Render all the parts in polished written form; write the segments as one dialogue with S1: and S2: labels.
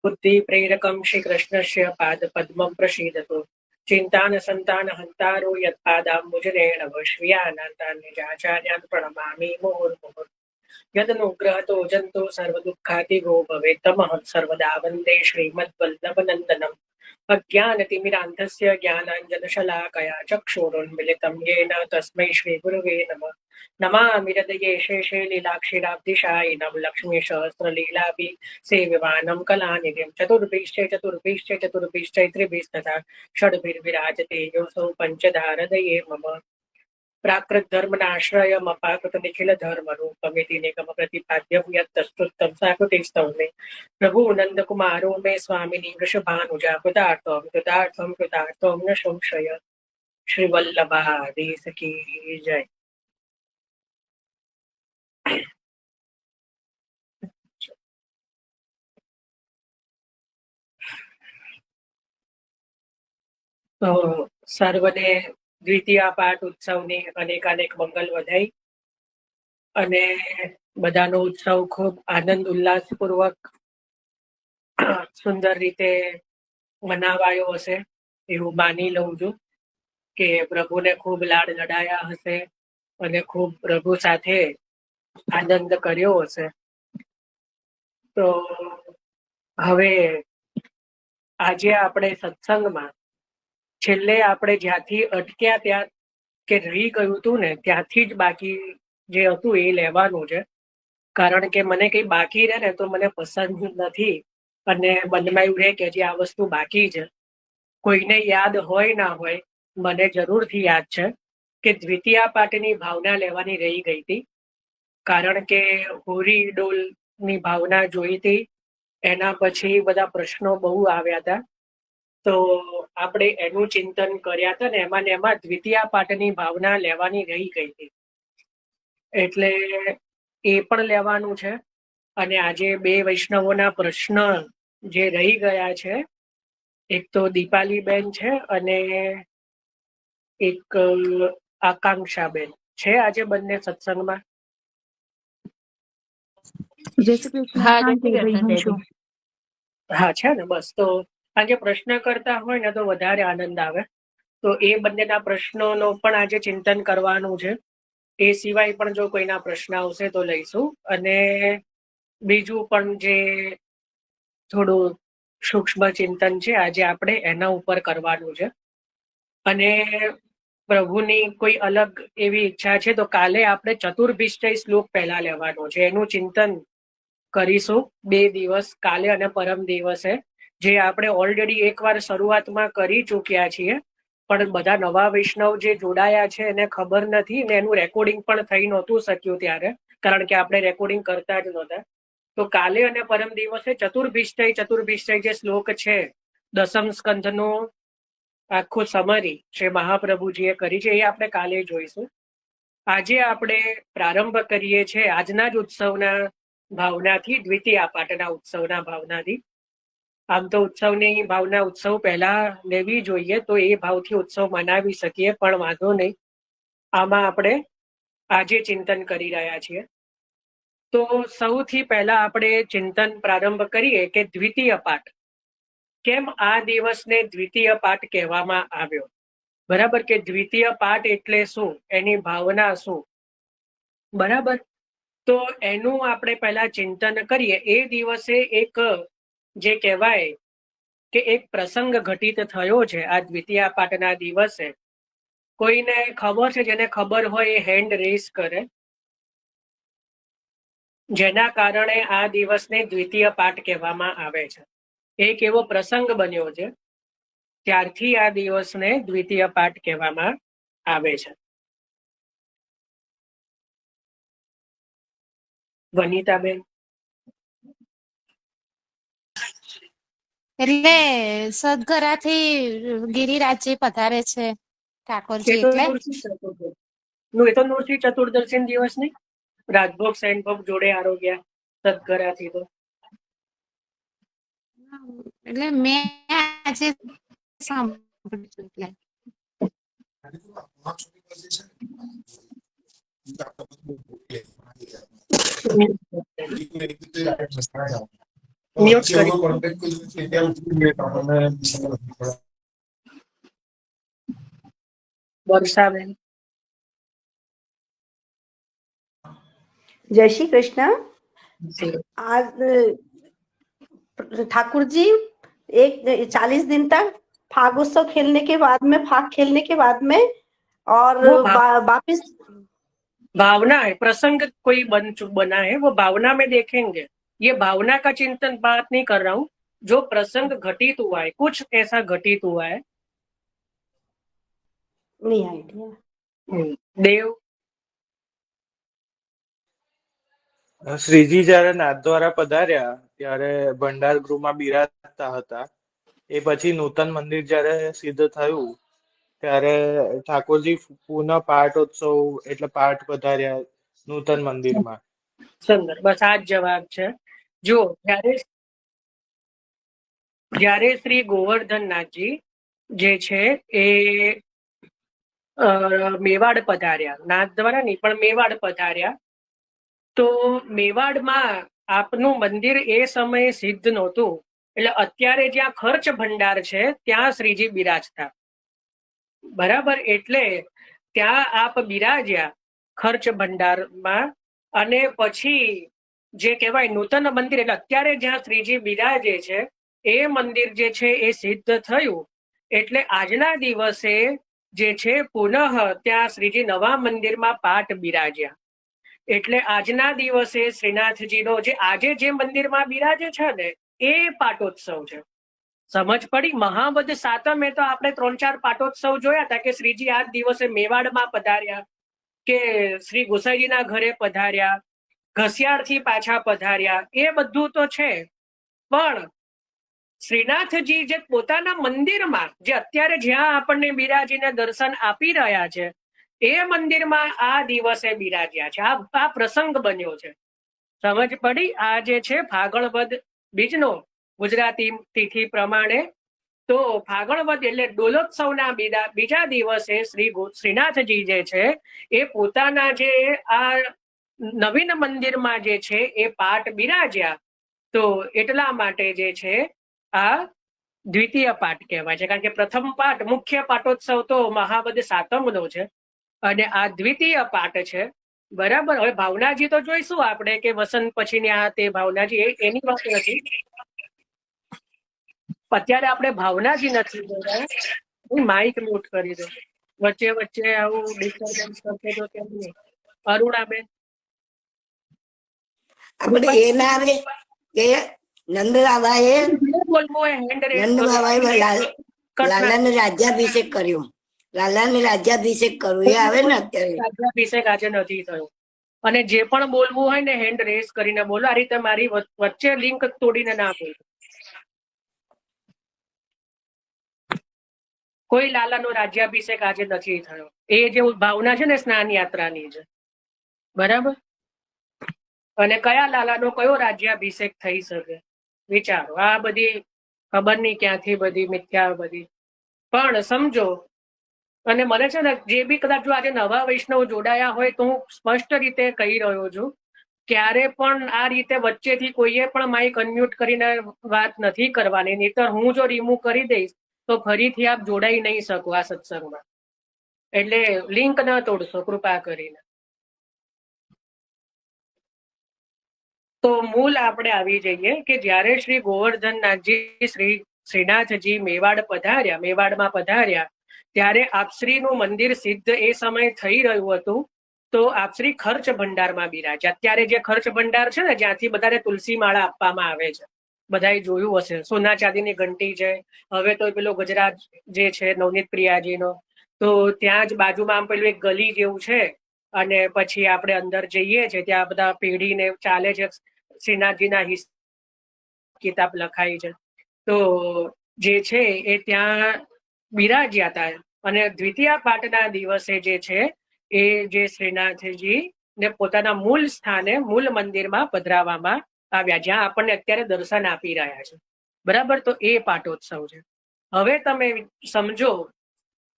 S1: बुद्धि प्रेरकं श्रीकृष्णस्य पादपद्मं प्रसीदतु। चिन्तान संतान हन्तारो यत्पादाम्बुजरेणव श्रियानान्तान् निजाचार्यान् प्रणमामि मुहुर्मुहुः। यदनुग्रहतो जन्तो सर्वदुःखातिगो भवेत् तमः सर्वदा वन्दे श्रीमद्वल्लभनन्दनम्। अज्ञानतिमिरान्धस्य ज्ञानाञ्जनशलाकया चक्षुरुन्मिलितं येन तस्मै श्रीगुरुवे नमः। नमामि हृदये शेषे लीलाक्षीराब्धिशायिनं लक्ष्मीसहस्रलीलाभि सेव्यमानं कलानिधिं। चतुर्भिश्च चतुर्भिश्च चतुर्भिश्चैत्रिभिस्तथा षड्भिर्विराजते योऽसौ पञ्चधारदये मम। प्राकृतधर्मनाश्रयमपाकृतनिखिलधर्मरूपमिति निगमप्रतिपाद्यं यत्तस्तुत्यं साकृतिस्तौमे। रघुनन्दकुमारो मे स्वामिनी वृषभानुजा कृतार्थं न संशय। श्रीवल्लभादेश की जय। તો સર્વને દ્વિતીય પાઠ ઉત્સવની અનેકાનેક મંગલ વધાઈ અને બધાનો ઉત્સવ ખૂબ આનંદ ઉલ્લાસપૂર્વક સુંદર રીતે મનાવાયો હશે એવું માની લઉં છું કે પ્રભુને ખૂબ લાડ લડાયા હશે અને ખૂબ પ્રભુ સાથે આનંદ કર્યો હશે. તો હવે આજે આપણે સત્સંગમાં છેલ્લે આપણે જ્યાંથી અટક્યા ત્યાં કે રહી ગયું હતું ને ત્યાંથી જ બાકી જે હતું એ લેવાનું છે. કારણ કે મને કઈ બાકી રહે ને તો મને પસંદ નથી અને મનમાં એવું રહે કે હજી આ વસ્તુ બાકી છે. કોઈને યાદ હોય ના હોય, મને જરૂરથી યાદ છે કે દ્વિતીય પાઠની ભાવના લેવાની રહી ગઈ હતી. કારણ કે હોરી ડોલની ભાવના જોઈ હતી, એના પછી બધા પ્રશ્નો બહુ આવ્યા હતા. તો આપણે એનું ચિંતન કર્યા હતા ને એમાં દ્વિતીય પાઠની ભાવના લેવાની રહી ગઈ હતી. એટલે એ પણ લેવાનું છે. અને આજે બે વૈષ્ણવોના પ્રશ્ન જે રહી ગયા છે, એક તો દીપાલીબેન છે અને એક આકાંક્ષાબેન છે આજે બંને સત્સંગમાં. હા છે ને, બસ. તો આજે પ્રશ્ન કરતા હોય ને તો વધારે આનંદ આવે. તો એ બંનેના પ્રશ્નોનો પણ આજે ચિંતન કરવાનું છે. એ સિવાય પણ જો કોઈના પ્રશ્ન આવશે તો લઈશું. અને બીજું પણ જે થોડું સૂક્ષ્મ ચિંતન છે આજે આપણે એના ઉપર કરવાનું છે. અને પ્રભુની કોઈ અલગ એવી ઈચ્છા છે તો કાલે આપણે ચતુર્ભિષ્ટય શ્લોક પહેલા લેવાનો છે, એનું ચિંતન કરીશું 2 દિવસ, કાલે અને પરમ દિવસે. જે આપણે ઓલરેડી એકવાર શરૂઆતમાં કરી ચૂક્યા છીએ, પણ બધા નવા વૈષ્ણવ જે જોડાયા છે એને ખબર નથી ને એનું રેકોર્ડિંગ પણ થઈ નહોતું શક્યું ત્યારે, કારણ કે આપણે રેકોર્ડિંગ કરતા જ નહોતા. તો કાલે અને પરમ દિવસે ચતુર્ભિષ્ટય જે શ્લોક છે, દસમ સ્કંધનો આખું સમરી શ્રી મહાપ્રભુજીએ કરી છે, એ આપણે કાલે જોઈશું. આજે આપણે પ્રારંભ કરીએ છીએ આજના જ ઉત્સવના ભાવનાથી, દ્વિતીય પાઠના ઉત્સવના ભાવનાથી. આમ તો ઉત્સવની ભાવના ઉત્સવ પહેલા લેવી જોઈએ તો એ ભાવથી ઉત્સવ મનાવી શકીએ, પણ વાંધો નહીં. આમાં આપણે આજે ચિંતન કરી રહ્યા છીએ. તો સૌથી પહેલા આપણે ચિંતન પ્રારંભ કરીએ કે દ્વિતીય પાઠ, કેમ આ દિવસને દ્વિતીય પાઠ કહેવામાં આવ્યો. બરાબર, કે દ્વિતીય પાઠ એટલે શું, એની ભાવના શું. બરાબર, તો એનું આપણે પહેલા ચિંતન કરીએ. એ દિવસે એક જે કહેવાય કે એક પ્રસંગ ઘટિત થયો છે આ દ્વિતીય પાઠના દિવસે. કોઈને ખબર છે? જેને ખબર હોય એ હેન્ડ રેઝ કરે, જેના કારણે આ દિવસને દ્વિતીય પાઠ કહેવામાં આવે છે. એક એવો પ્રસંગ બન્યો છે, ત્યારથી આ દિવસને દ્વિતીય પાઠ કહેવામાં આવે છે. વનિતાબેન.
S2: એટલે સદગરાથી ગિરિરાજજી પધારે છે ઠાકોરજી, એટલે
S1: એ તો નૃસિંહ ચતુર્દશી દિવસ નહીં, રાજભોગ સૈનભોગ જોડે આરોગ્ય સદગરાથી. તો
S2: એટલે મેં આજે સાંભળ્યું.
S1: મ્યુટ કરી વર્ષાબેન.
S3: जय श्री कृष्ण। आज ठाकुर जी 40 दिन तक फाग उत्सव खेलने के बाद में, फाग खेलने के बाद में और
S1: वो
S3: वापिस
S1: भावना है, प्रसंग कोई बना है वो भावना में देखेंगे। ये भावना का चिंतन बात नहीं कर रहा हूँ, जो प्रसंग घटित हुआ है, कुछ ऐसा घटित हुआ है।
S3: नहीं आइडिया।
S1: देव
S4: શ્રીજી જયારે નાથદ્વારા પધાર્યા ત્યારે ભંડાર ગૃહમાં બિરાજતા હતા. એ પછી નૂતન મંદિર જયારે સિદ્ધ થયું ત્યારે ઠાકોરજી પુનઃ પાટોત્સવ એટલે પાઠ પધાર્યા નૂતન મંદિરમાં.
S1: સુંદર, બસ આ જ જવાબ છે. જો જ્યારે શ્રી ગોવર્ધનનાથજી જે છે એ મેવાડ પધાર્યા, નાથ દ્વારા નહીં પણ મેવાડ પધાર્યા, તો મેવાડમાં આપનું મંદિર એ સમયે સિદ્ધ નહોતું. એટલે અત્યારે જ્યાં ખર્ચ ભંડાર છે ત્યાં શ્રીજી બિરાજતા, બરાબર. એટલે ત્યાં આપ બિરાજ્યા ખર્ચ ભંડારમાં, અને પછી જે કહેવાય નૂતન મંદિર, એટલે અત્યારે જ્યાં શ્રીજી બિરાજે છે એ મંદિર જે છે એ સિદ્ધ થયું. એટલે આજના દિવસે જે છે પુનઃ ત્યાં શ્રીજી નવા મંદિરમાં પાઠ બિરાજ્યા. એટલે આજના દિવસે શ્રીનાથજીનો જે આજે જે મંદિરમાં બિરાજે છે ને એ પાટોત્સવ છે. સમજ પડી? મહાવદ સાતમે તો આપણે 3-4 પાટોત્સવ જોયા હતા કે શ્રીજી આ દિવસે મેવાડમાં પધાર્યા, કે શ્રી ગોસાઈજીના ઘરે પધાર્યા, ઘસિયાળથી પાછા પધાર્યા, એ બધું તો છે. પણ શ્રીનાથજી જે પોતાના મંદિરમાં, જે અત્યારે જ્યાં આપણને બિરાજીને દર્શન આપી રહ્યા છે એ મંદિરમાં આ દિવસે બિરાજ્યા છે. આ પ્રસંગ બન્યો છે. સમજ પડી? આ જે છે ફાગણ વદ બીજનો ગુજરાતી તિથિ પ્રમાણે, તો ફાગણ વદ એટલે ડોલોત્સવના બીજા દિવસે શ્રીનાથજી જે છે એ પોતાના જે આ નવીન મંદિરમાં જે છે એ પાઠ બિરાજ્યા. તો એટલા માટે જે છે આ દ્વિતીય પાઠ કહેવાય છે, કારણ કે પ્રથમ પાઠ મુખ્ય પાટોત્સવ તો મહાવદ સાતમનો છે, અને આ દ્વિતીય પાઠ છે. બરાબર. હવે ભાવનાજી તો જોઈશું આપણે કે વસંત પછીની આ તે ભાવનાજી, એની વાત નથી. અત્યારે આપણે ભાવનાજી નથી જોયા. માઇક મ્યુટ કરી દો. વચ્ચે વચ્ચે આવું ડિસ્ટર્બન્સ કરશે તો કેમ નહીં? અરુણાબેન,
S5: આપણે એ ના આવે કે નંદબાબાએ લાલાને રાજ્યાભિષેક કર્યો, લાલાને રાજ્યાભિષેક કર્યો, એ આવે ને અત્યારે.
S1: રાજ્યાભિષેક આજે નથી થયો. અને જે પણ બોલવું હોય ને હેન્ડ રેસ કરીને બોલો. આ રીતે મારી વચ્ચે લિંક તોડીને ના બોલો. કોઈ લાલાનો રાજ્યાભિષેક આજે નથી થયો. એ જે ભાવના છે ને સ્નાન યાત્રાની છે, બરાબર. અને કયા લાલાનો કયો રાજ્યાભિષેક થઈ શકે વિચારો. આ બધી ખબર નહીં ક્યાંથી બધી મિથ્યા બધી. પણ સમજો, અને મને છે ને જે બી કદાચ જો આજે નવા વૈષ્ણવ જોડાયા હોય તો હું સ્પષ્ટ રીતે કહી રહ્યો છું, ક્યારે પણ આ રીતે વચ્ચેથી કોઈએ પણ માઇક અનમ્યુટ કરીને વાત નથી કરવાની. નહીતર હું જો રિમૂવ કરી દઈશ તો ફરીથી આપ જોડાઈ નહીં શકો આ સત્સંગમાં. એટલે લિંક ન તોડશો કૃપા કરીને. તો મૂળ આપણે આવી જઈએ કે જ્યારે શ્રી ગોવર્ધનનાથજી શ્રીનાથજી મેવાડ પધાર્યા, મેવાડમાં પધાર્યા, ત્યારે આપશ્રીનું મંદિર સિદ્ધ એ સમય થઈ રહ્યું હતું. તો આપશ્રી ખર્ચ ભંડારમાં બિરાજ્યા. અત્યારે જે ખર્ચ ભંડાર છે ને જ્યાંથી બધાને તુલસી માળા આપવામાં આવે છે, બધાએ જોયું હશે. સોના ચાંદીની ઘંટી છે. હવે તો પેલો ગુજરાત જે છે નવનીત પ્રિયાજીનો, તો ત્યાં જ બાજુમાં આમ પેલું એક ગલી જેવું છે, અને પછી આપણે અંદર જઈએ છીએ ત્યાં બધા પેઢીને ચાલે છે. શ્રીનાથજીના કિતાબ લખાઈ છે. તો જે છે એ ત્યાં બિરાજ્યા હતા. અને દ્વિતીય પાઠના દિવસે જે છે એ જે શ્રીનાથજી ને પોતાના મૂળ સ્થાને, મૂળ મંદિરમાં પધરાવવામાં આવ્યા, જ્યાં આપણને અત્યારે દર્શન આપી રહ્યા છે. બરાબર. તો એ પાટોત્સવ છે. હવે તમે સમજો,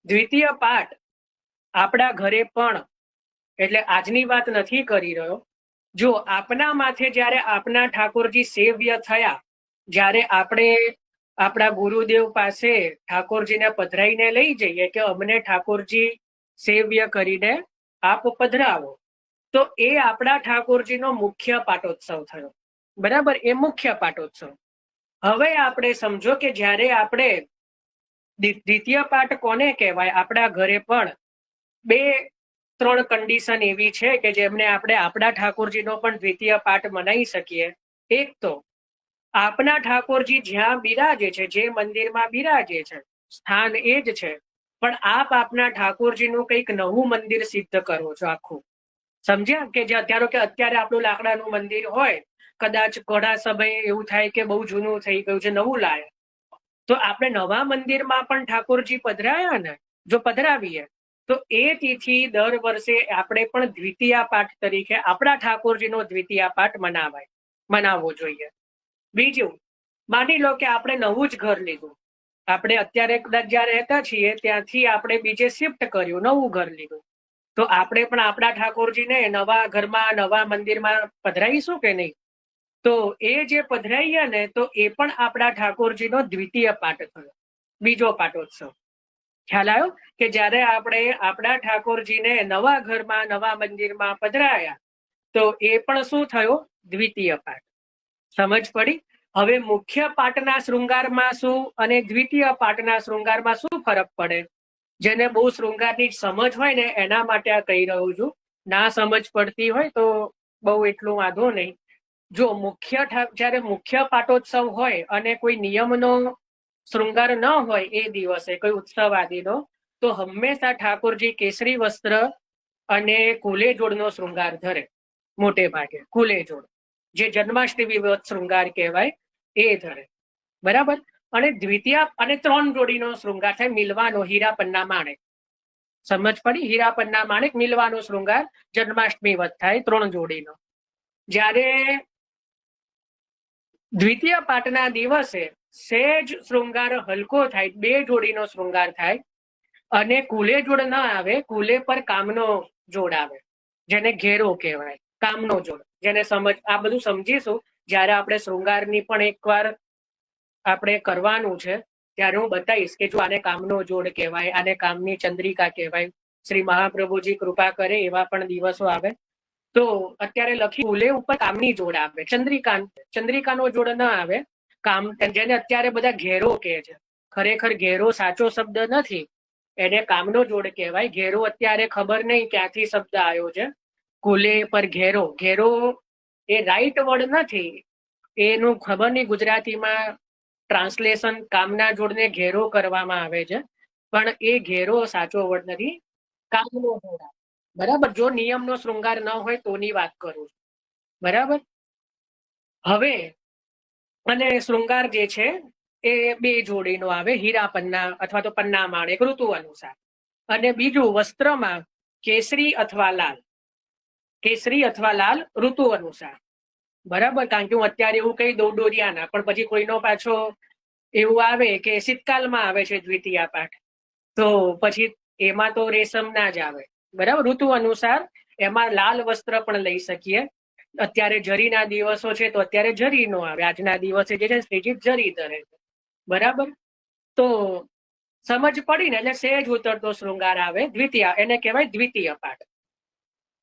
S1: દ્વિતીય પાઠ આપણા ઘરે પણ, એટલે આજની વાત નથી કરી રહ્યો, જો આપના માથે જ્યારે આપના ઠાકોરજી સેવ્ય થયા જ્યારે આપણે આપણા ગુરુદેવ પાસે ઠાકોરજીને પધરાઈને લઈ જઈએ કે અમને ઠાકોરજી સેવ્ય કરીને આપ પધરાવો, તો એ આપણા ઠાકોરજીનો મુખ્ય પાટોત્સવ થયો. બરાબર, એ મુખ્ય પાટોત્સવ. હવે આપણે સમજો કે જ્યારે આપણે દ્વિતીય પાઠ કોને કહેવાય? આપણા ઘરે પણ 2-3 કન્ડિશન એવી છે કે જેમને આપણે આપણા ઠાકોરજીનો પણ દ્વિતીય પાઠ મનાવી શકીએ. એક તો આપના ઠાકોરજી જ્યાં બિરાજે છે, જે મંદિરમાં બિરાજે છે, સ્થાન એ જ છે, પણ આપ આપના ઠાકોરજીનું કંઈક નવું મંદિર સિદ્ધ કરો છો આખું. સમજ્યા? કે જે અત્યારે આપણું લાકડાનું મંદિર હોય, કદાચ ઘણા સમય એવું થાય કે બહુ જૂનું થઈ ગયું છે, નવું લાયા, તો આપણે નવા મંદિરમાં પણ ઠાકોરજી પધરાયા ને, જો પધરાવીએ તો એ તિથિ દર વર્ષે આપણે પણ દ્વિતીય પાઠ તરીકે આપણા ઠાકોરજીનો દ્વિતીય પાઠ મનાવવો જોઈએ. બીજું, માની લો કે આપણે નવું જ ઘર લીધું, આપણે અત્યારે કદાચ જ્યાં રહેતા છીએ ત્યાંથી આપણે બીજે શિફ્ટ કર્યું, નવું ઘર લીધું, તો આપણે પણ આપણા ઠાકોરજીને નવા ઘરમાં નવા મંદિરમાં પધરાવીશું કે નહીં? તો એ જે પધરાઈએ ને, તો એ પણ આપણા ઠાકોરજીનો દ્વિતીય પાઠ થયો, બીજો પાટોત્સવ. ખ્યાલ આવ્યો? કે જ્યારે આપણે આપણા ઠાકોરજીને નવા ઘરમાં નવા મંદિરમાં પધરાયા, તો એ પણ શું થયો? દ્વિતીય પાઠ. સમજ પડી? હવે મુખ્ય પાઠના શૃંગારમાં શું અને દ્વિતીય પાઠના શૃંગારમાં શું ફરક પડે? જેને બહુ શૃંગારની સમજ હોય ને એના માટે આ કહી રહ્યું છું. ના સમજ પડતી હોય તો બહુ એટલું વાંધો નહીં. જો જ્યારે મુખ્ય પાટોત્સવ હોય અને કોઈ નિયમનો શૃંગાર ન હોય એ દિવસે, કોઈ ઉત્સવ આદિનો, તો હંમેશા ઠાકોરજી કેસરી વસ્ત્ર અને કુલેજોડનો શૃંગાર ધરે, મોટે ભાગે કુલેજોડ, જે જન્માષ્ટમી શૃંગાર કહેવાય, એ ધરે. બરાબર? અને દ્વિતીય અને 3 જોડીનો શૃંગાર થાય, મિલવાનો, હીરા પન્ના માણેક. સમજ પડી? હીરા પન્ના માણેક મિલવાનો શૃંગાર જન્માષ્ટમી વત થાય 3 જોડીનો. જ્યારે દ્વિતીય પાઠના દિવસે સહેજ શૃંગાર હલકો થાય, 2 જોડીનો શૃંગાર થાય, અને કુલે જોડ ન આવે, કુલે પર કામનો જોડ આવે, જેને ઘેરો કહેવાય, કામનો જોડ. જેને આ બધું સમજીશું જ્યારે આપણે શૃંગારની પણ એકવાર આપણે કરવાનું છે, ત્યારે હું બતાવીશ કે જો આને કામનો જોડ કહેવાય, આને કામની ચંદ્રિકા કહેવાય. શ્રી મહાપ્રભુજી કૃપા કરે એવા પણ દિવસો આવે. તો અત્યારે લખી કુલે ઉપર કામની જોડ આવે, ચંદ્રિકાનો જોડ ન આવે. કામ, જેને અત્યારે બધા ઘેરો કહે છે, ખરેખર ઘેરો સાચો શબ્દ નથી, એને કામનો જોડ કહેવાય. ઘેરો અત્યારે ખબર નહીં ક્યાંથી શબ્દ આવ્યો છે, કુલે પર ઘેરો. ઘેરો એ રાઈટ વર્ડ નથી, એનું ખબર નહીં ગુજરાતીમાં ટ્રાન્સલેશન કામના જોડને ઘેરો કરવામાં આવે છે, પણ એ ઘેરો સાચો વર્ડ નથી, કામનો જોડ. બરાબર? જો નિયમનો શૃંગાર ન હોય તોની વાત કરું છું. બરાબર? હવે અને શૃંગાર જે છે એ 2 જોડીનો આવે, હીરા પન્ના અથવા તો પન્ના માણેક, ઋતુ અનુસાર. અને બીજું, વસ્ત્રમાં કેસરી અથવા લાલ, કેસરી અથવા લાલ ઋતુ અનુસાર. બરાબર? કારણ કે હું અત્યારે એવું કહી દઉં દોરિયાના, પણ પછી કોઈનો પાછો એવું આવે કે શીતકાલમાં આવે છે દ્વિતીય પાઠ, તો પછી એમાં તો રેશમ ના જ આવે. બરાબર? ઋતુ અનુસાર એમાં લાલ વસ્ત્ર પણ લઈ શકીએ. અત્યારે જરીના દિવસો છે તો અત્યારે જરી નો આવે, આજના દિવસે જે છે શ્રીજી જરી ધરે છે. બરાબર? તો સમજ પડી ને? એટલે સહેજ ઉતરતો શૃંગાર આવે, દ્વિતીય, એને કહેવાય દ્વિતીય પાઠ.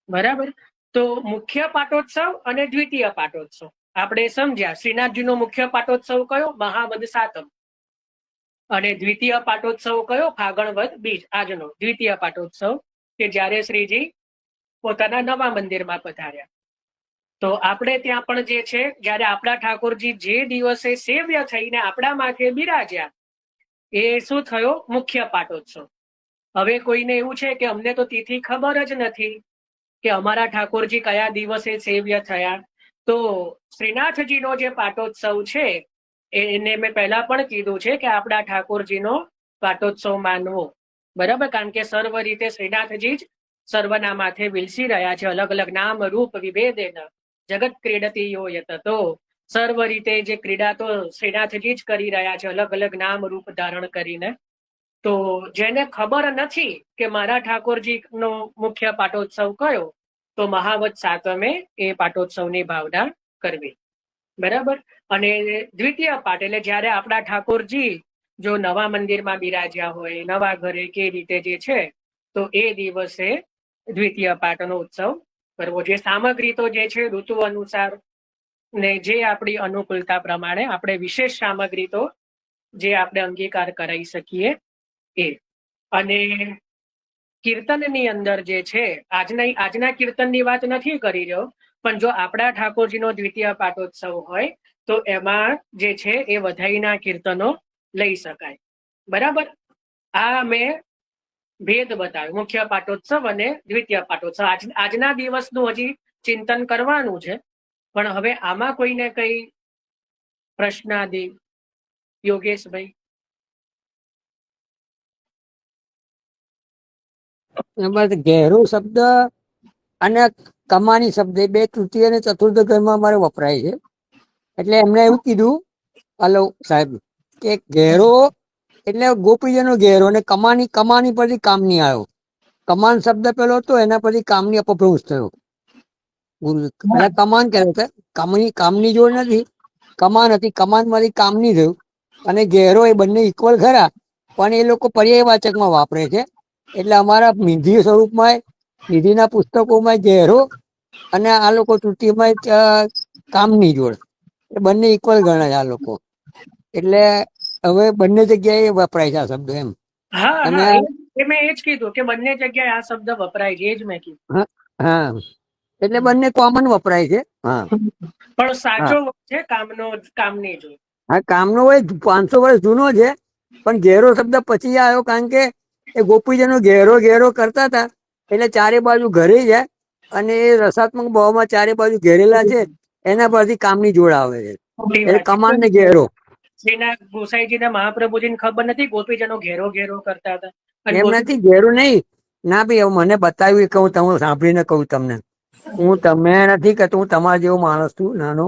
S1: બરાબર? તો મુખ્ય પાટોત્સવ અને દ્વિતીય પાટોત્સવ આપણે સમજ્યા. શ્રીનાથજીનો મુખ્ય પાટોત્સવ કયો? મહાવદ સાતમ. અને દ્વિતીય પાટોત્સવ કયો? ફાગણ વદ બીજ, આજનો દ્વિતીય પાટોત્સવ, કે જ્યારે શ્રીજી પોતાના નવા મંદિરમાં પધાર્યા. તો આપણે ત્યાં પણ જે છે, જ્યારે આપણા ઠાકોરજી જે દિવસે સેવ્ય થઈને આપણા માથે બિરાજ્યા, એ શું થયો? મુખ્ય પાટોત્સવ. હવે કોઈને એવું છે કે અમને તો તિથિ ખબર જ નથી કે અમારા ઠાકોરજી કયા દિવસે સેવ્ય થયા, તો શ્રીનાથજીનો જે પાટોત્સવ છે એને મેં પહેલા પણ કીધું છે કે આપણા ઠાકોરજીનો પાટોત્સવ માનવો. બરાબર? કારણ કે સર્વ રીતે શ્રીનાથજી જ સર્વના માથે વિલસી રહ્યા છે, અલગ અલગ નામ રૂપ વિભેદેન જગત ક્રીડતી યો યત. તો સર્વ રીતે જે ક્રીડા તો શ્રીનાથજી જ કરી રહ્યા છે, અલગ અલગ નામ રૂપ ધારણ કરીને. તો જેને ખબર નથી કે મારા ઠાકોરજીનો મુખ્ય પાટોત્સવ કયો, તો મહાવદ સાતમે એ પાટોત્સવની ભાવના કરવી. બરાબર. અને દ્વિતીય પાઠ એટલે જ્યારે આપણા ઠાકોરજી જો નવા મંદિરમાં બિરાજ્યા હોય, નવા ઘરે કે રીતે જે છે, તો એ દિવસે દ્વિતીય પાઠનો ઉત્સવ કરવો. જે સામગ્રી તો જે છે ઋતુ અનુસાર ને જે આપણી અનુકૂળતા પ્રમાણે આપણે વિશેષ સામગ્રી તો જે આપણે અંગીકાર કરાવી શકીએ એ. અને કીર્તનની અંદર જે છે, આજના કીર્તનની વાત નથી કરી રહ્યો, પણ જો આપણા ઠાકોરજીનો દ્વિતીય પાઠોત્સવ હોય તો એમાં જે છે એ વધાઈના કીર્તનો લઈ શકાય. બરાબર. આ મેં ભેદ બતાવ્યો, મુખ્ય પાઠોત્સવ અને દ્વિતીય પાઠોત્સવ. આજના દિવસનું હજી ચિંતન કરવાનું છે, પણ હવે આમાં કોઈને કઈ પ્રશ્નાદિ? યોગેશભાઈ.
S6: એમાં ઘેરો શબ્દ અને કમાની શબ્દ એ બે તૃતીય અને ચતુર્થ ઘરમાં અમારે વપરાય છે. એટલે એમને એવું કીધું, હલો સાહેબ, કે ઘેરો એટલે ગોપીજનો ઘેરો, અને કમાની પરથી કામની આવ્યો. કમાન શબ્દ પેલો હતો, એના પછી કામની અપભ્રંશ થયો. પેલા કમાન કહેવાય, કામની જોડ નથી, કમાન હતી, કમાન માંથી કામની થયું. અને ઘેરો એ બંને ઇક્વલ ખરા, પણ એ લોકો પર્યાયવાચકમાં વાપરે છે. એટલે અમારા નિધિ સ્વરૂપમાં, નિધિના પુસ્તકોમાં ઘેરો, અને આ લોકો તૃતીયમાં કામની જોડ, એ બંને ઇક્વલ ગણાય આ લોકો. એટલે હવે બંને જગ્યાએ વપરાય છે આ શબ્દ એમ.
S1: હા
S6: અને
S1: હા, એ મેં એ જ કીધું કે બંને જગ્યાએ આ શબ્દ વપરાય છે, એ જ મેં કીધું.
S6: હા, એટલે બંને કોમન વપરાય છે. હા,
S1: પણ સાચો
S6: હા,
S1: છે કામની જો.
S6: હા, કામનો હોય 500 વર્ષ જૂનો છે, પણ ઘેરો શબ્દ પછી આવ્યો, કારણ કે એ ગોપીજનો ઘેરો ઘેરો કરતા હતા, એટલે ચારે બાજુ ઘરે જાય, અને એ રસાત્મક ભાવમાં ચારે બાજુ ઘેરેલા છે, એના પરથી કામની જોડ આવે છે.
S1: ખોટી
S6: એટલે
S1: વાત
S6: કમાન ને
S1: છે.
S6: ઘેરો.
S1: જેના ગોસાઈજીના મહાપ્રભુજીને ખબર નથી ગોપીજનો ઘેરો ઘેરો કરતા હતા, અને
S6: એમ નથી, ઘેરું નહીં. ના ભાઈ, મને બતાવ્યું કે હું તમને સાંભળીને કહું તમને. હું તમે નથી કહેતો, હું તમારા જેવો માણસ છું, નાનો,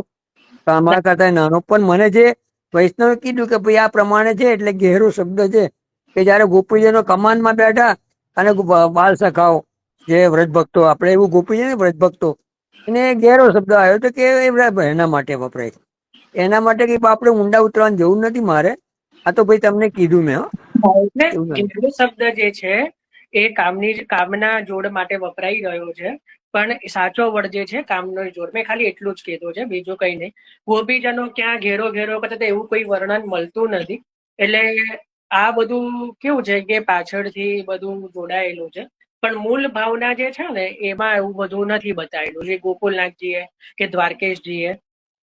S6: તમારા કરતા નાનો. પણ મને જે વૈષ્ણવે કીધું કે ભાઈ આ પ્રમાણે છે, એટલે ઘેરો શબ્દ છે કે જયારે ગોપીજનો કમાનમાં બેઠા અને બાલ સખાઓ જે વ્રજ ભક્તો, આપણે એવું ગોપી છે ને વ્રજ ભક્તો, એને ઘેરો શબ્દ આવ્યો તો કે એના માટે વપરાય. એના માટે કઈ આપણે ઊંડા ઉતરવાની જરૂર નથી મારે. આ તો ભાઈ તમને કીધું મેં. એવું નથી.
S1: ઘેરો શબ્દ જે છે એ કામના જોડ માટે વપરાઈ રહ્યો છે, પણ સાચો વડ જે છે કામનો જોડ. મેં ખાલી એટલું જ કીધું છે, બીજું કઈ નહીં. ગોપીજનો ક્યાં ઘેરો ઘેરો કરતા એવું કોઈ વર્ણન મળતું નથી. એટલે આ બધું કેવું છે કે પાછળથી બધું જોડાયેલું છે, પણ મૂળ ભાવના જે છે ને એમાં એવું બધું નથી બતાવેલું. જે ગોકુલનાથજીએ કે દ્વારકેશજીએ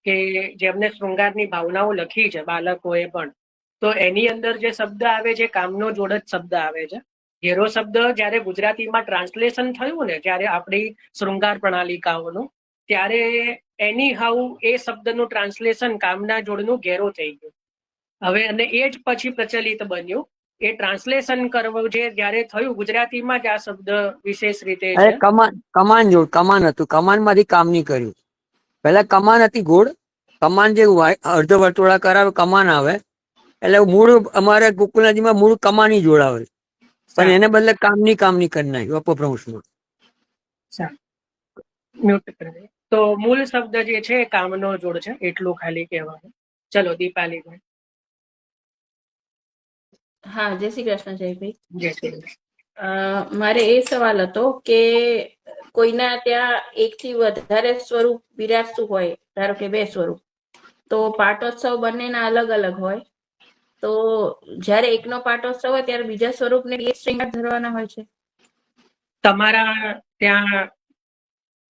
S1: કે જેમને શૃંગારની ભાવનાઓ લખી છે બાળકોએ પણ, તો એની અંદર જે શબ્દ આવે છે કામનો જોડ જ શબ્દ આવે છે. ઘેરો શબ્દ જયારે ગુજરાતીમાં ટ્રાન્સલેશન થયું ને, જ્યારે આપણી શૃંગાર પ્રણાલિકાઓનું, ત્યારે એની હાઉ એ શબ્દનું ટ્રાન્સલેશન કામના જોડનું ઘેરો થઈ ગયું. હવે અને એ જ પછી પ્રચલિત બન્યું. એ ટ્રાન્સલેશન કરવું જે જયારે થયું ગુજરાતીમાં જ આ શબ્દ વિશેષ રીતે
S6: અરે
S1: છે.
S6: કમાન જોડ, કમાન હતું, કમાન માંથી કામની કર્યું. પેલા કમાન હતી ગોળ, કમાન જે અર્ધ વર્તુળાકાર આવે, કમાન આવે. એટલે મૂળ અમારે ગોકુલનાથજીમાં મૂળ કમાની જોડ આવે, પણ એને બદલે કામની કરી નાખ્યું અપભ્રંશમાં.
S1: મ્યુટ કરી દે. તો મૂળ શબ્દ જે છે એ કામનો જોડ છે, એટલું ખાલી કહેવાનું. ચલો દીપાલીભાઈ.
S7: હા, જય શ્રી કૃષ્ણ જયભાઈ.
S1: જય શ્રી કૃષ્ણ.
S7: મારે એ સવાલ હતો કે કોઈના ત્યાં એક થી વધારે સ્વરૂપ બિરાજતું હોય, ધારો કે 2 સ્વરૂપ, તો પાટોત્સવ બંનેના અલગ અલગ હોય, તો જયારે એકનો પાટોત્સવ હોય ત્યારે બીજા સ્વરૂપને એ શ્રૃંગાર ધરવાના હોય છે?
S1: તમારા ત્યાં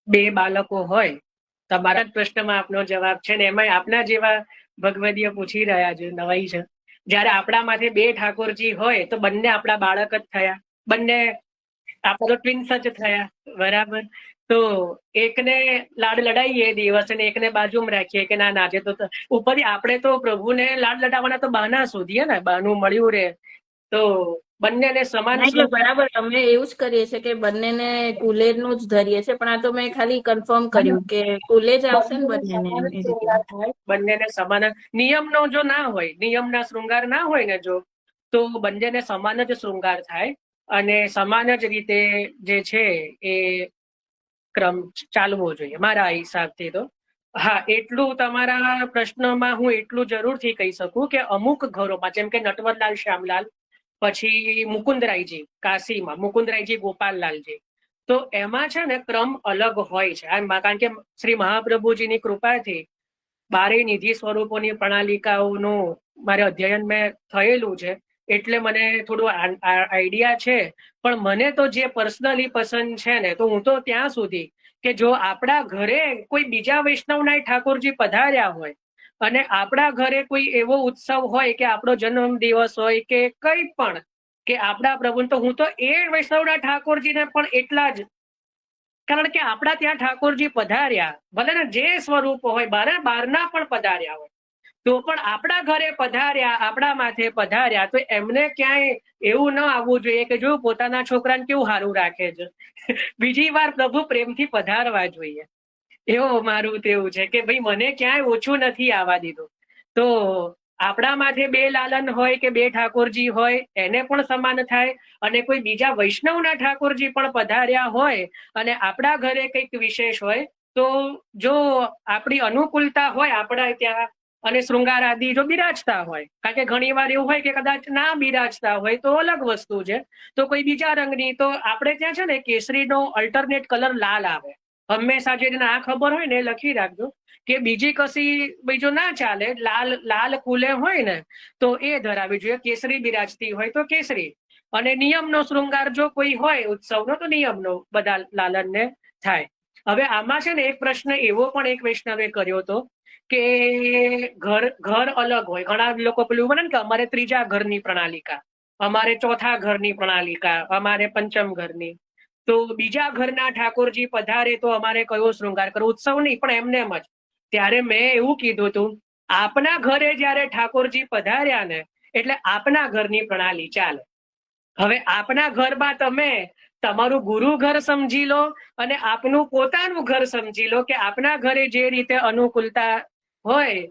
S1: 2 બાળકો હોય, તમારા પ્રશ્નમાં આપનો જવાબ છે ને, એમાં આપના જેવા ભગવદીય પૂછી રહ્યા છે, નવાઈ છે. જયારે આપણામાંથી 2 ઠાકોરજી હોય તો બંને આપણા બાળક જ થયા, બંને આપણા તો ટ્વિન્સ જ થયા. બરાબર. તો એકને લાડ લડાઈએ દિવસ અને એકને બાજુમાં રાખીએ કે ના આજે તો ઉપરથી આપણે તો પ્રભુને લાડ લડાવવાના તો બહાના શોધીએ ને, બહાનું મળ્યું રે તો બંનેને સમાન
S7: એટલે બરાબર, અમે એવું જ કરીએ છીએ કે બંનેને કુલેર નું જ ધરીએ છીએ, પણ આ તો મેં ખાલી કન્ફર્મ કર્યું કે કુલે જ આવશે ને બંનેને, એમ એ રીતે.
S1: બંનેને સમાન નિયમનો જો ના હોય, નિયમના શૃંગાર ના હોય ને જો, તો બંનેને સમાન જ શૃંગાર થાય અને સમાન જ રીતે જે છે એ ક્રમ ચાલવો જોઈએ મારા હિસાબથી તો. હા, એટલું તમારા પ્રશ્નમાં હું એટલું જરૂરથી કહી શકું કે અમુક ઘરોમાં, જેમ કે નટવરલાલ શ્યામલાલ, પછી મુકુંદરાયજી કાશીમાં, મુકુંદરાયજી ગોપાલલાલજી, તો એમાં છે ને ક્રમ અલગ હોય છે. કારણ કે શ્રી મહાપ્રભુજીની કૃપાથી 12 નિધિ સ્વરૂપોની પ્રણાલિકાઓનું મારે અધ્યયન મેં થયેલું છે, એટલે મને થોડું આઈડિયા છે. પણ મને તો જે પર્સનલી પસંદ છે ને, તો હું તો ત્યાં સુધી કે જો આપણા ઘરે કોઈ બીજા વૈષ્ણવના ઠાકોરજી પધાર્યા હોય અને આપણા ઘરે કોઈ એવો ઉત્સવ હોય કે આપણો જન્મ દિવસ હોય કે કંઈ પણ, કે આપણા પ્રભુ, તો હું તો એ વૈષ્ણવના ઠાકોરજીને પણ એટલા જ, કારણ કે આપણા ત્યાં ઠાકોરજી પધાર્યા, ભલે ને જે સ્વરૂપ હોય, બહારના પણ પધાર્યા હોય, તો પણ આપણા ઘરે પધાર્યા, આપણા માથે પધાર્યા, તો એમને ક્યાંય એવું ન આવવું જોઈએ કે જો પોતાના છોકરાને કેવું સારું રાખે છે, બીજી વાર પ્રભુ પ્રેમથી પધારવા જોઈએ. એવું મારું તેવું છે કે ભાઈ મને ક્યાંય ઓછું નથી આવવા દીધું. તો આપણા માથે બે લાલન હોય કે બે ઠાકોરજી હોય, એને પણ સમાન થાય, અને કોઈ બીજા વૈષ્ણવના ઠાકોરજી પણ પધાર્યા હોય અને આપણા ઘરે કંઈક વિશેષ હોય, તો જો આપણી અનુકૂળતા હોય આપણા ત્યાં અને શૃંગાર આદિ જો બિરાજતા હોય, કારણ કે ઘણી વાર એવું હોય કે કદાચ ના બિરાજતા હોય તો અલગ વસ્તુ છે, તો કોઈ બીજા રંગની, તો આપણે ત્યાં છે ને કેસરીનો અલ્ટરનેટ કલર લાલ આવે હંમેશા. જે ના ખબર હોય ને એ લખી રાખજો કે બીજી કશી બીજો ના ચાલે, લાલ લાલ કુલે હોય ને તો એ ધરાવી જોઈએ. કેસરી બિરાજતી હોય તો કેસરી, અને નિયમનો શૃંગાર જો કોઈ હોય ઉત્સવનો તો નિયમનો બધા લાલનને થાય. હવે આમાં છે ને એક પ્રશ્ન એવો પણ એક વૈષ્ણવે કર્યો હતો કે ઘર અલગ હોય. ઘણા લોકો પેલું બને કે અમારે ત્રીજા ઘરની પ્રણાલિકા, અમારે ચોથા ઘરની પ્રણાલિકા, અમારે પંચમ ઘરની, તો બીજા ઘરના ઠાકોરજી પધારે તો અમારે કયો શૃંગાર કરવો, ઉત્સવ નહીં પણ એમને એમ જ. ત્યારે મેં એવું કીધું હતું, આપના ઘરે જયારે ઠાકોરજી પધાર્યા ને એટલે આપના ઘરની પ્રણાલી ચાલે. હવે આપના ઘરમાં તમે તમારું ગુરુ ઘર સમજી લો અને આપનું પોતાનું ઘર સમજી લો કે આપના ઘરે જે રીતે અનુકૂળતા હોય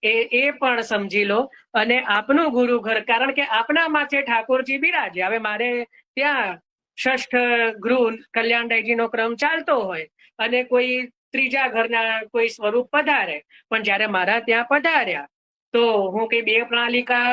S1: એ પણ સમજી લો, અને આપનું ગુરુ ઘર, કારણ કે આપના માથે ઠાકોરજી બિરાજે. હવે મારે ત્યાં ષષ્ઠ ગૃહ કલ્યાણરાયજીનો ક્રમ ચાલતો હોય અને કોઈ ત્રીજા ઘરના કોઈ સ્વરૂપ પધારે, પણ જયારે મારા ત્યાં પધાર્યા તો હું કઈ બે પ્રણાલિકા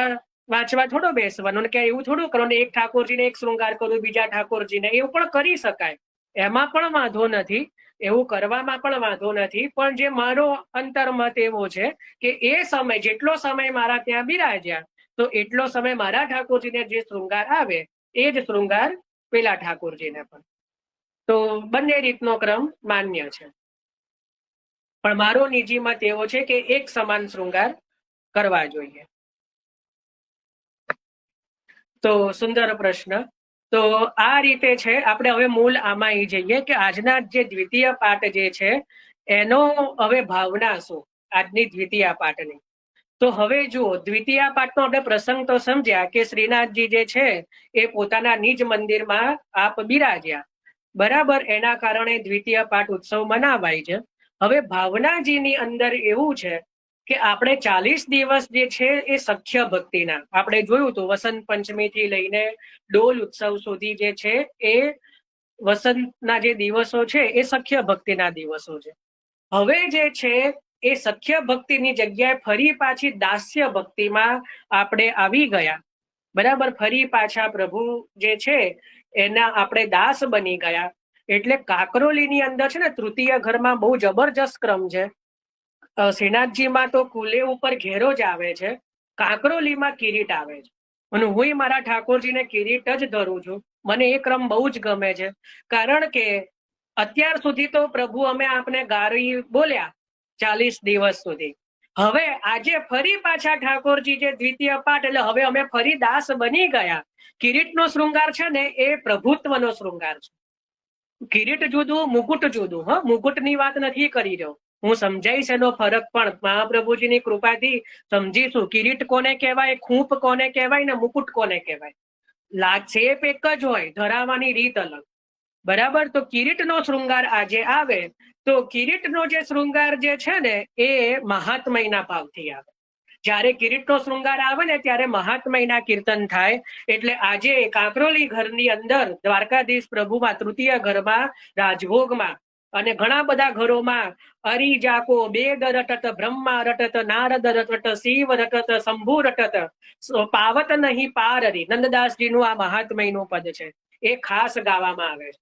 S1: વાંચવા થોડો બેસવાનો, કે એવું થોડું કરવાનું, એક ઠાકોરજીને એક શૃંગાર કરું, બીજા ઠાકોરજીને, એવું પણ કરી શકાય, એમાં પણ વાંધો નથી, એવું કરવામાં પણ વાંધો નથી. પણ જે મારો અંતર્મત એવો છે કે એ સમય, જેટલો સમય મારા ત્યાં બિરાજ્યા, તો એટલો સમય મારા ઠાકોરજીને જે શૃંગાર આવે એ જ શૃંગાર પેલા ઠાકોરજીને પણ. તો બંને રીતનો ક્રમ માન્ય છે, પણ મારો નિજી મત એવો છે કે એક સમાન શૃંગાર કરવા જોઈએ. તો સુંદર પ્રશ્ન. તો આ રીતે છે. આપણે હવે મૂળ આમાં આવી જઈએ કે આજના જે દ્વિતીય પાઠ જે છે એનો હવે ભાવના શું, આજની દ્વિતીય પાઠની. તો હવે જુઓ, દ્વિતીય પાઠનો આપણે પ્રસંગ તો સમજ્યા કે શ્રીનાથજી જે છે એ પોતાના નિજ મંદિરમાં આપ બિરાજ્યા, બરાબર, એના કારણે દ્વિતીય પાઠ ઉત્સવ મનાવાય છે. હવે ભાવનાજીની અંદર એવું છે કે આપણે 40 દિવસ જે છે એ સખ્ય ભક્તિના, આપણે જોયું હતું વસંત પંચમી થી લઈને ડોલ ઉત્સવ સુધી જે છે એ વસંતના જે દિવસો છે એ સખ્ય ભક્તિના દિવસો છે. હવે જે છે એ સખ્ય ભક્તિની જગ્યાએ ફરી પાછી દાસ્ય ભક્તિમાં આપણે આવી ગયા, બરાબર. ફરી પાછા પ્રભુ જે છે એના આપણે દાસ બની ગયા. એટલે કાકરોલીની અંદર છે ને તૃતીય ઘરમાં બહુ જબરજસ્ત ક્રમ છે. શ્રીનાથજીમાં તો કુલે ઉપર ઘેરો જ આવે છે, કાકરોલીમાં કિરીટ આવે છે, અને હું મારા ઠાકોરજીને કિરીટ જ ધરું છું. મને એ ક્રમ બહુ જ ગમે છે, કારણ કે અત્યાર સુધી તો પ્રભુ અમે આપને ગારી બોલ્યા 40 દિવસ સુધી. હવે આજે ફરી પાછા ઠાકોરજી જે દ્વિતીય પાઠ, એટલે હવે અમે ફરી દાસ બની ગયા. કિરીટનો શૃંગાર છે ને એ પ્રભુત્વનો શૃંગાર છે. કિરીટ જુદું, મુકુટ જુદું. હા, મુકુટની વાત નથી કરી રહ્યો હું, સમજાઈશ એનો ફરક પણ મહાપ્રભુજીની કૃપાથી સમજીશું. કિરીટ કોને કહેવાય, ખૂંપ કોને કહેવાય ને મુકુટ કોને કહેવાય. શેપ એક જ હોય, ધરાવવાની રીત અલગ, બરાબર. તો કિરીટનો શૃંગાર આજે આવે તો કિરીટનો જે શૃંગાર જે છે ને એ મહાત્મયના ભાવથી આવે. જ્યારે કિરીટનો શૃંગાર આવે ને ત્યારે મહાત્મયના કીર્તન થાય. એટલે આજે કાકરોલી ઘરની અંદર દ્વારકાધીશ પ્રભુમાં તૃતીય ઘરમાં રાજભોગમાં અને ઘણા બધા ઘરોમાં અરી જાકો બેદ રટત બ્રહ્મા રટત નારદ રટત શિવ રટત શંભુ રટત પાવત નહીં પાર રી. નંદદાસજીનું આ મહાત્મયનું પદ છે, એ ખાસ ગાવામાં આવે છે.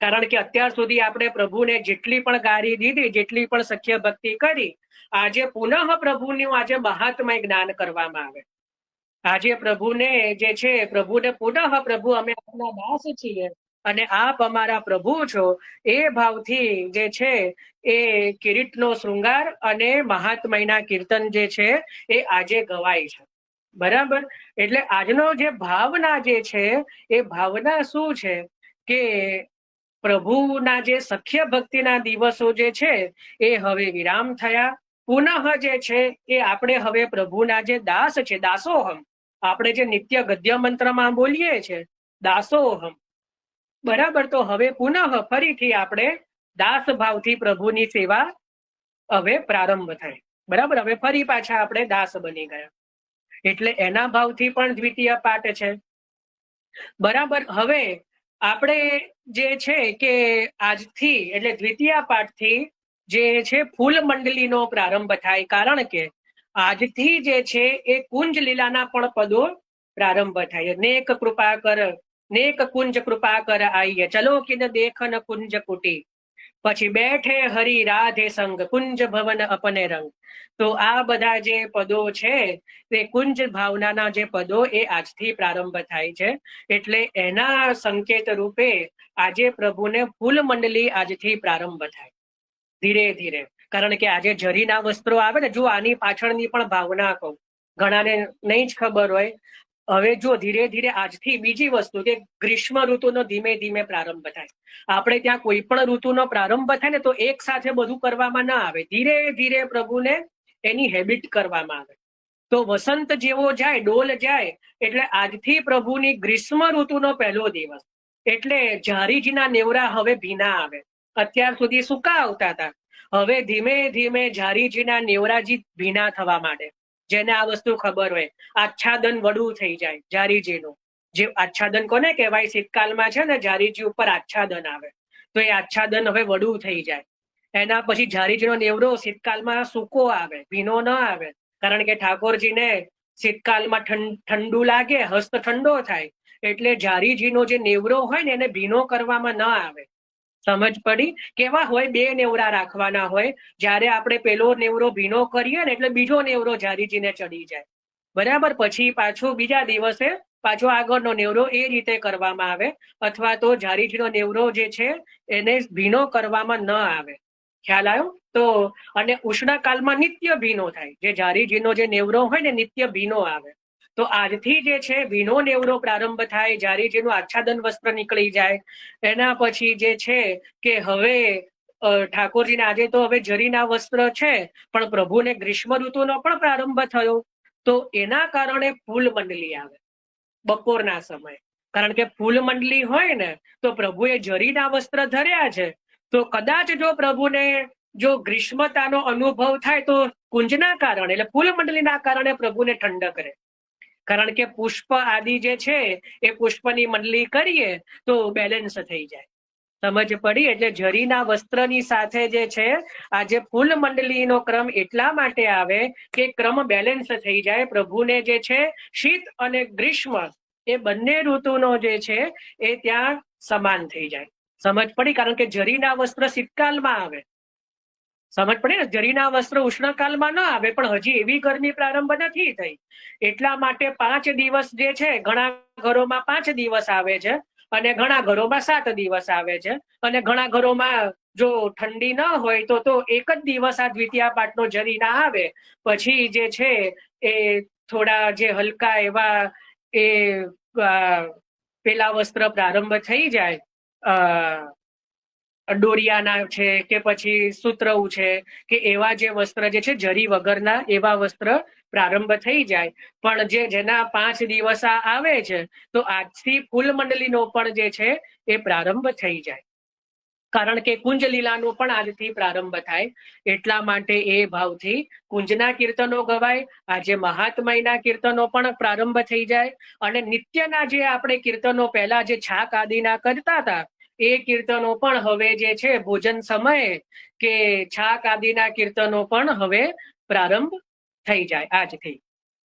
S1: કારણ કે અત્યાર સુધી આપણે પ્રભુને જેટલી પણ ગારી દીધી, જેટલી પણ સખ્ય ભક્તિ કરી, આજે પુનઃ પ્રભુનું આજે મહાત્મય જ્ઞાન કરવામાં આવે. આજે પ્રભુને જે છે, પ્રભુને પુનઃ પ્રભુ અમે આપના દાસ છીએ અને આપ અમારા પ્રભુ છો, એ ભાવથી જે છે એ કિરીટનો શૃંગાર અને મહાત્મયના કીર્તન જે છે એ આજે ગવાય છે. બરાબર. એટલે આજનો જે ભાવના જે છે એ ભાવના શું છે કે પ્રભુના જે સખ્ય ભક્તિના દિવસો જે છે એ હવે વિરામ થયા. પુનઃ જે છે એ આપણે હવે પ્રભુના જે દાસ છે, દાસોહમ, આપણે જે નિત્ય ગદ્ય મંત્રમાં બોલીએ છે દાસોહમ, બરાબર. તો હવે પુનઃ ફરીથી આપણે દાસ ભાવથી પ્રભુની સેવા હવે પ્રારંભ થાય. બરાબર. હવે ફરી પાછા આપણે દાસ બની ગયા, એટલે એના ભાવથી પણ દ્વિતીય પાઠ છે. બરાબર. હવે આપણે જે છે કે આજથી એટલે દ્વિતીય પાઠથી જે છે ફૂલ મંડલીનો પ્રારંભ થાય. કારણ કે આજથી જે છે એ કુંજ લીલાના પણ પદો પ્રારંભ થાય. નેક કૃપા કર, નેક કુંજ કૃપા કર આઈએ, ચલો કિન દેખન કુંજ કુટી, પછી બેઠે હરી રાધે સંગ, કુંજ ભવન અપને રંગ. તો આ બધા જે પદો છે તે કુંજ ભાવનાના જે પદો એ આજથી પ્રારંભ થાય છે. એટલે એના સંકેત રૂપે આજે પ્રભુને ફૂલ મંડલી આજથી પ્રારંભ થાય ધીરે ધીરે. કારણ કે આજે જરીના વસ્ત્રો આવે ને, જો આની પાછળની પણ ભાવના કહું, ઘણાને નહીં જ ખબર હોય. હવે જો ધીરે ધીરે આજથી બીજી વસ્તુ કે ગ્રીષ્મ ઋતુનો ધીમે ધીમે પ્રારંભ થાય. આપણે ત્યાં કોઈ પણ ઋતુનો પ્રારંભ થાય ને તો એક સાથે બધું કરવામાં ના આવે, ધીરે ધીરે પ્રભુને એની હેબિટ કરવામાં આવે. તો વસંત જેવો જાય, ડોલ જાય, એટલે આજથી પ્રભુની ગ્રીષ્મ ઋતુનો પહેલો દિવસ, એટલે જારીજીના નેવરા હવે ભીના આવે. અત્યાર સુધી સૂકા આવતા હતા, હવે ધીમે ધીમે જારીજીના નેવરાજી ભીના થવા માંડે. જેને આ વસ્તુ ખબર હોય, આચ્છાદન વડું થઈ જાય જારીજીનું. જે આચ્છાદન કોને કહેવાય? શીતકાલમાં છે ને જારીજી ઉપર આચ્છાદન આવે, તો એ આચ્છાદન હવે વડું થઈ જાય. એના પછી જારીજીનો નેવરો શીતકાલમાં સૂકો આવે, ભીનો ન આવે. કારણ કે ઠાકોરજીને શીતકાલમાં ઠંડુ લાગે, હસ્ત ઠંડો થાય, એટલે જારીજીનો જે નેવરો હોય ને એને ભીનો કરવામાં ન આવે. સમજ પડી? કેવા હોય? બે નેવરા રાખવાના હોય. જ્યારે આપણે પેલો નેવરો ભીનો કરીએ ને એટલે બીજો નેવરો જારીજીને ચડી જાય. બરાબર. પછી પાછું બીજા દિવસે પાછો આગળનો નેવરો એ રીતે કરવામાં આવે. અથવા તો જારીજીનો નેવરો જે છે એને ભીનો કરવામાં ન આવે. ખ્યાલ આવ્યો? તો અને ઉષ્ણકાલમાં નિત્ય ભીનો થાય. જે જારીજીનો જે નેવરો હોય ને નિત્ય ભીનો આવે. તો આજથી જે છે ભીનો નેવરો પ્રારંભ થાય, જારીજીનું આચ્છાદન વસ્ત્ર નીકળી જાય. એના પછી જે છે કે હવે ઠાકોરજીને આજે તો હવે જરીના વસ્ત્ર છે, પણ પ્રભુને ગ્રીષ્મ ઋતુનો પણ પ્રારંભ થયો. તો એના કારણે ફૂલ મંડલી આવે બપોરના સમયે. કારણ કે ફૂલ મંડલી હોય ને તો પ્રભુએ જરીના વસ્ત્ર ધર્યા છે, તો કદાચ જો પ્રભુને જો ગ્રીષ્મતાનો અનુભવ થાય તો કુંજના કારણે એટલે ફૂલ મંડલીના કારણે પ્રભુને ઠંડક રહે. કારણ કે પુષ્પ આદિ જે છે એ પુષ્પની મંડલી કરીએ તો બેલેન્સ થઈ જાય. સમજ પડી? એટલે જરીના વસ્ત્રની સાથે જે છે આજે ફૂલ મંડલીનો ક્રમ એટલા માટે આવે કે ક્રમ બેલેન્સ થઈ જાય. પ્રભુને જે છે શીત અને ગ્રીષ્મ એ બંને ઋતુનો જે છે એ ત્યાં સમાન થઈ જાય. સમજ પડી? કારણ કે જરીના વસ્ત્ર શીતકાલમાં આવે. સમજ પડી ને? જરીના વસ્ત્ર ઉષ્ણકાલમાં ન આવે, પણ હજી એવી ગરમી પ્રારંભ નથી થઈ. એટલા માટે 5 દિવસ જે છે, ઘણા ઘરોમાં 5 દિવસ આવે છે અને ઘણા ઘરોમાં 7 દિવસ આવે છે. અને ઘણા ઘરોમાં જો ઠંડી ન હોય તો એક જ દિવસ આ દ્વિતીય પાઠનો જરીના આવે. પછી જે છે એ થોડા જે હલકા એવા એ પેલા વસ્ત્ર પ્રારંભ થઈ જાય, ડોરિયાના છે કે પછી સૂત્રવું છે કે એવા જે વસ્ત્ર જે છે જરી વગરના એવા વસ્ત્ર પ્રારંભ થઈ જાય. પણ જેના 5 દિવસ આવે છે તો આજથી ફૂલ મંડલીનો પણ જે છે એ પ્રારંભ થઈ જાય. કારણ કે કુંજ લીલાનો પણ આજથી પ્રારંભ થાય. એટલા માટે એ ભાવથી કુંજના કીર્તનો ગવાય. આજે મહાત્મયના કીર્તનો પણ પ્રારંભ થઈ જાય. અને નિત્યના જે આપણે કીર્તનો પહેલા જે છાક આદિના કરતા હતા એ કીર્તનો પણ હવે જે છે ભોજન સમયે કે છાક આદિના કીર્તનો પણ હવે પ્રારંભ થઈ જાય આજથી.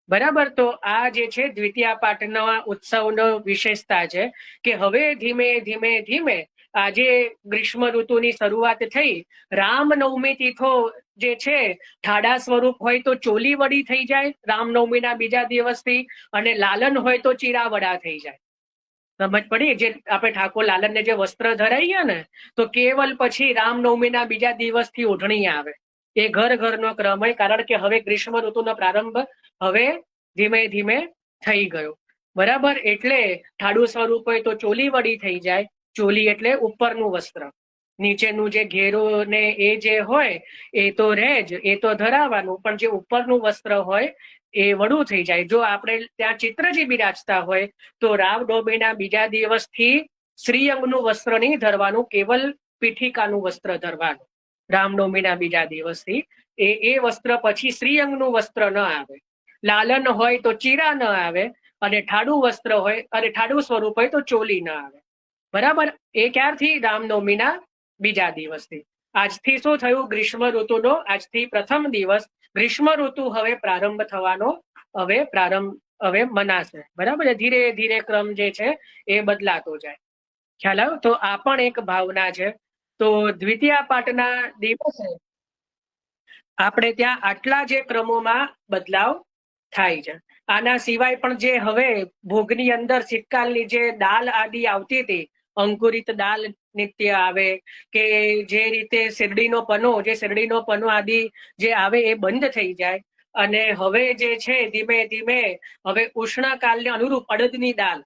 S1: બરાબર. તો આ જે છે દ્વિતીય પાઠના ઉત્સવનો વિશેષતા છે કે હવે ધીમે ધીમે ધીમે આજે ગ્રીષ્મ ઋતુની શરૂઆત થઈ, રામનવમી તીથો જે છે ઠાડા સ્વરૂપ હોય તો ચોલી વડી થઈ જાય રામનવમીના બીજા દિવસથી, અને લાલન હોય તો ચીરાવડા થઈ જાય. સમજ પડી? જે આપણે ઠાકોર લાલનને જે વસ્ત્ર ધરાઈએ ને, તો કેવલ પછી રામનવમીના બીજા દિવસથી ઓઢણી આવે. એ ઘર ઘરનો ક્રમ હોય, કારણ કે હવે ગ્રીષ્મ ઋતુનો પ્રારંભ હવે ધીમે ધીમે થઈ ગયો. બરાબર. એટલે ઠાડુ સ્વરૂપ હોય તો ચોલી વડી થઈ જાય. ચોલી એટલે ઉપરનું વસ્ત્ર, નીચેનું જે ઘેરો ને એ જે હોય એ તો રહે જ, એ તો ધરાવવાનું, પણ જે ઉપરનું વસ્ત્ર હોય એ વડું થઈ જાય. જો આપણે ત્યાં ચિત્રજી બિરાજતા હોય તો રામનવમીના બીજા દિવસથી શ્રીઅંગનું વસ્ત્ર નહીં ધરવાનું, કેવલ પીઠિકાનું વસ્ત્ર ધરવાનું. રામનવમીના બીજા દિવસથી એ વસ્ત્ર પછી શ્રીઅંગનું વસ્ત્ર ન આવે. લાલન હોય તો ચીરા ન આવે, અને ઠાડુ વસ્ત્ર હોય અને ઠાડુ સ્વરૂપ હોય તો ચોલી ન આવે. બરાબર. એ ક્યારથી? રામનવમીના બીજા દિવસથી. આજથી શું થયું? ગ્રીષ્મ ઋતુનો આજથી પ્રથમ દિવસ, ગ્રીષ્મ ઋતુ હવે પ્રારંભ થવાનો હવે મનાશે. બરાબર. ધીરે ધીરે ક્રમ જે છે એ બદલાતો જાય. ખ્યાલ આવ્યો? તો આ પણ એક ભાવના છે. તો દ્વિતીય પાઠના દિવસે આપણે ત્યાં આટલા જે ક્રમોમાં બદલાવ થાય છે. આના સિવાય પણ જે હવે ભોગની અંદર શીતકાલની જે દાલ આદિ આવતી હતી, અંકુરિત દાલ નિત્ય આવે, કે જે રીતે શેરડીનો પનો આદિ જે આવે એ બંધ થઈ જાય. અને હવે જે છે ધીમે ધીમે હવે ઉષ્ણકાલને અનુરૂપ અડદની દાલ,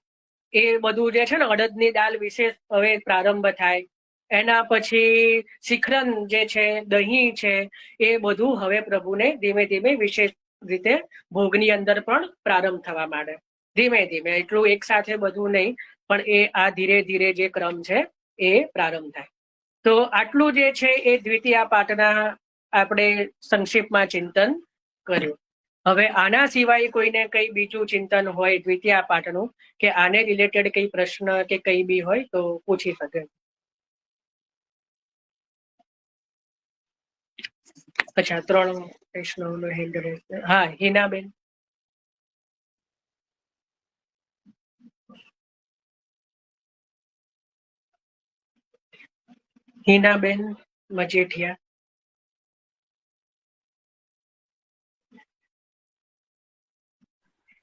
S1: એ બધું જે છે ને અડદની દાલ વિશેષ હવે પ્રારંભ થાય. એના પછી શિખરન જે છે, દહીં છે, એ બધું હવે પ્રભુને ધીમે ધીમે વિશેષ રીતે ભોગની અંદર પણ પ્રારંભ થવા માંડે. ધીમે ધીમે, એટલું એક સાથે બધું નહીં, પણ એ આ ધીરે ધીરે જે ક્રમ છે એ પ્રારંભ થાય. તો આટલું જે છે એ દ્વિતીય પાઠના આપણે સંક્ષિપ્તમાં ચિંતન કર્યું. હવે આના સિવાય કોઈને કઈ બીજું ચિંતન હોય દ્વિતીય પાઠનું, કે આને રિલેટેડ કઈ પ્રશ્ન કે કઈ બી હોય તો પૂછી શકે. અચ્છા, 3 પ્રશ્નોનો હેન્ડ રેઝ. હા, હિનાબેન. હિનાબેન મજેઠિયા.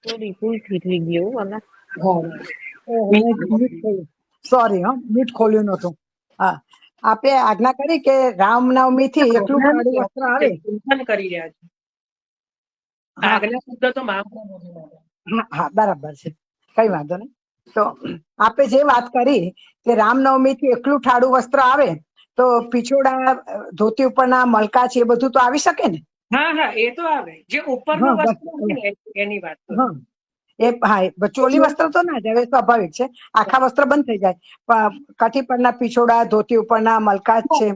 S8: થોડી ભૂલથી થઈ ગયું આમાં.
S9: સોરી, મીટ ખોલ્યું નતું. હા, આપે આજ્ઞા કરી કે રામનવમી થી એકલું ઠાડું વસ્ત્ર આવે.
S1: ચિંતન કરી રહ્યા છે. આજ્ઞા શબ્દ તો મહાપ્રભુ.
S9: હા, બરાબર છે, કઈ વાંધો નહીં. તો આપે જે વાત કરી કે રામનવમી થી એકલું ઠાડું વસ્ત્ર આવે, તો પીછોડા ધોતી ઉપરના મલકા છે એ બધું તો આવી શકે ને?
S1: હા હા, એ તો આવે. જે ઉપરનું વસ્ત્ર હોય ને એની વાત.
S9: ચોલી વસ્ત્ર તો ના જ હવે, સ્વાભાવિક છે. આખા વસ્ત્ર બંધ થઈ જાય. કાઠી પરના પીછોડા, ધોતી ઉપરના મલકા જ છે,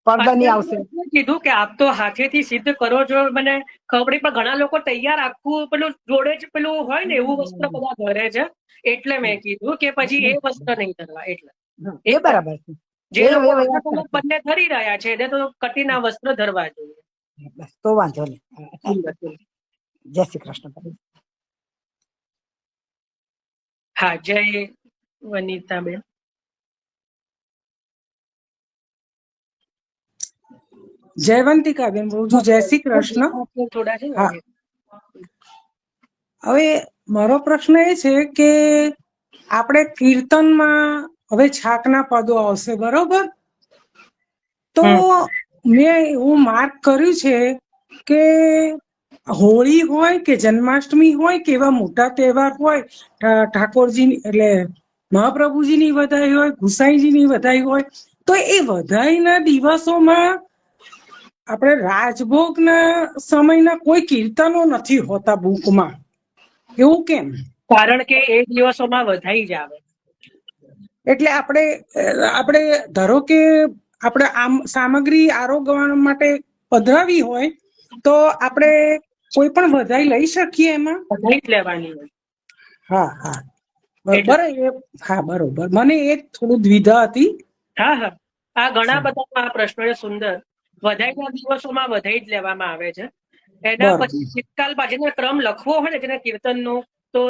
S9: પડદા નહીં આવશે.
S1: કીધું કે આપ તો હાથેથી સિદ્ધ કરો છો, મને ખબર પડી, પણ ઘણા લોકો તૈયાર આખું પેલું જોડે જ પેલું હોય ને એવું વસ્ત્ર બધા ધરે છે, એટલે મેં કીધું કે પછી એ વસ્ત્ર નહીં ધરવા. એટલે
S9: એ બરાબર છે.
S1: જે લોકો બંને ધરી રહ્યા છે એને તો કટીના વસ્ત્ર ધરવા જોઈએ.
S9: તો વાંધો નહીં. જય શ્રી કૃષ્ણ.
S1: હા, જય વનિતાબેન.
S10: જયવંતિકાબેન બોલું છું. જય શ્રી કૃષ્ણ. હા, હવે મારો પ્રશ્ન એ છે કે આપણે કીર્તનમાં હવે છાકના પદો આવશે, બરોબર? તો મેં એવું માર્ક કર્યું છે કે હોળી હોય કે જન્માષ્ટમી હોય કે એવા મોટા તહેવાર હોય, ઠાકોરજીની એટલે મહાપ્રભુજીની વધાઈ હોય, ગુસાઈજીની વધાઈ હોય, તો એ વધાઈના દિવસોમાં આપણે રાજભોગના સમયના કોઈ કીર્તનો નથી હોતા બુકમાં. એવું કેમ?
S1: કારણ કે એ દિવસોમાં વધાઈ જ આવે.
S10: એટલે આપણે ધારો કે આપણે આમ સામગ્રી આરોગવા માટે પધરાવી હોય તો આપણે કોઈ પણ વધાઈ લઈ શકીએ એમાં?
S1: વધાઈ જ લેવાની હોય.
S10: હા હા, બરોબર હા બરોબર, મને એ થોડું દ્વિધા હતી.
S1: હા હા, આ ઘણા બધા આ પ્રશ્નો છે સુંદર. વધાઈના દિવસોમાં વધાઈ જ લેવામાં આવે છે. એના પછી શીતકાલ પાછળનો ક્રમ લખવો હોય ને જેને કીર્તનનો,